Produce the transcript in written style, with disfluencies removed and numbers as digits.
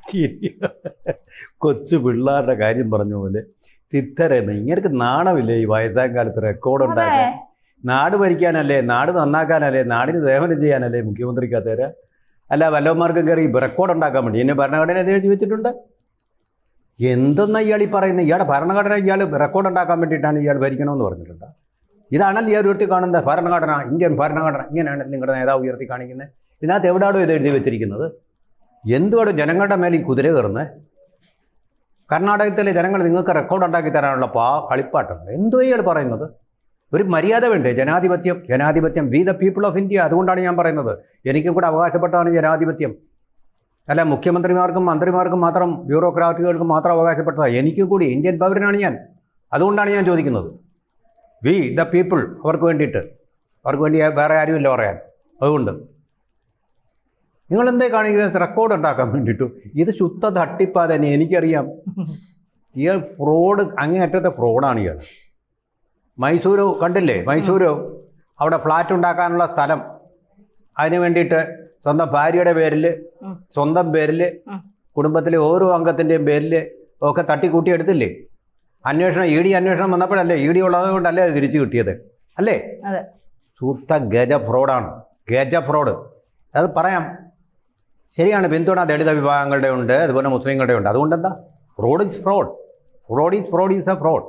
ചിരി. കൊച്ചു പിള്ളേരുടെ കാര്യം പറഞ്ഞ പോലെ ചിത്തരെന്ന് ഇങ്ങനെ നാണമില്ലേ ഈ വയസ്സാം കാലത്ത് റെക്കോർഡ് ഉണ്ടാക്കാൻ? നാട് ഭരിക്കാനല്ലേ, നാട് നന്നാക്കാനല്ലേ, നാടിന് സേവനം ചെയ്യാനല്ലേ മുഖ്യമന്ത്രിക്കകത്തേര്? അല്ല വല്ലവന്മാർക്കും കയറി റെക്കോർഡ് ഉണ്ടാക്കാൻ വേണ്ടി എന്നെ ഭരണഘടന എഴുതി വെച്ചിട്ടുണ്ട്. എന്തെന്നാ ഇയാൾ ഈ പറയുന്നത്? ഇയാളുടെ ഭരണഘടന ഇയാൾ റെക്കോർഡ് ഉണ്ടാക്കാൻ വേണ്ടിയിട്ടാണ് ഇയാൾ ഭരിക്കണമെന്ന് പറഞ്ഞിട്ടുണ്ട്. ഇതാണല്ലോ ഇയാൾ ഉയർത്തി കാണുന്നത് ഭരണഘടന, ഇന്ത്യൻ ഭരണഘടന. ഇങ്ങനെയാണ് നിങ്ങളുടെ നേതാവ് ഉയർത്തി കാണിക്കുന്നത്. ഇതിനകത്ത് എവിടെയാണോ ഇത് എഴുതി വെച്ചിരിക്കുന്നത്? എന്തുവാണ് ജനങ്ങളുടെ മേലെ ഈ കുതിര കയറുന്നത്? കർണാടകത്തിലെ ജനങ്ങൾ നിങ്ങൾക്ക് റെക്കോർഡ് ഉണ്ടാക്കി തരാനുള്ള കളിപ്പാട്ടുണ്ട്. എന്തോ ഇയാൾ പറയുന്നത്? ഒരു മര്യാദ വേണ്ടേ? ജനാധിപത്യം, ജനാധിപത്യം, we the people of India. അതുകൊണ്ടാണ് ഞാൻ പറയുന്നത് എനിക്കും കൂടെ അവകാശപ്പെട്ടതാണ് ജനാധിപത്യം. അല്ല മുഖ്യമന്ത്രിമാർക്കും മന്ത്രിമാർക്കും മാത്രം, ബ്യൂറോക്രാറ്റുകൾക്കും മാത്രം അവകാശപ്പെട്ടതാണ്. എനിക്കും കൂടി ഇന്ത്യൻ പൗരനാണ് ഞാൻ. അതുകൊണ്ടാണ് ഞാൻ ചോദിക്കുന്നത്. വി ദ പീപ്പിൾ, അവർക്ക് വേണ്ടിയിട്ട്. അവർക്ക് വേണ്ടി വേറെ ആരുമില്ല പറയാൻ. അതുകൊണ്ട് നിങ്ങളെന്തേ കാണിക്കുന്നത്? റെക്കോർഡ് ഉണ്ടാക്കാൻ വേണ്ടിയിട്ടു. ഇത് ശുദ്ധ തട്ടിപ്പാ തന്നെ, എനിക്കറിയാം. ഇയാൾ ഫ്രോഡ്, അങ്ങേയറ്റത്തെ ഫ്രോഡാണ് ഇയാൾ. മൈസൂരു കണ്ടില്ലേ? മൈസൂരു അവിടെ ഫ്ലാറ്റ് ഉണ്ടാക്കാനുള്ള സ്ഥലം, അതിന് വേണ്ടിയിട്ട് സ്വന്തം ഭാര്യയുടെ പേരിൽ, സ്വന്തം പേരിൽ, കുടുംബത്തിലെ ഓരോ അംഗത്തിൻ്റെയും പേരിൽ ഒക്കെ തട്ടിക്കൂട്ടി എടുത്തില്ലേ? അന്വേഷണം, ഇ ഡി അന്വേഷണം വന്നപ്പോഴല്ലേ, ഇ ഡി ഉള്ളത് കൊണ്ടല്ലേ അത് തിരിച്ചു കിട്ടിയത് അല്ലേ? ശുദ്ധ ഗജ ഫ്രോഡാണ്, ഗജ ഫ്രോഡ്. അത് പറയാം, ശരിയാണ്. പിന്തുണ ദളിത വിഭാഗങ്ങളുടെ ഉണ്ട്, അതുപോലെ മുസ്ലിങ്ങളുടെ ഉണ്ട്. അതുകൊണ്ടെന്താ? Fraud is fraud, fraud is a fraud.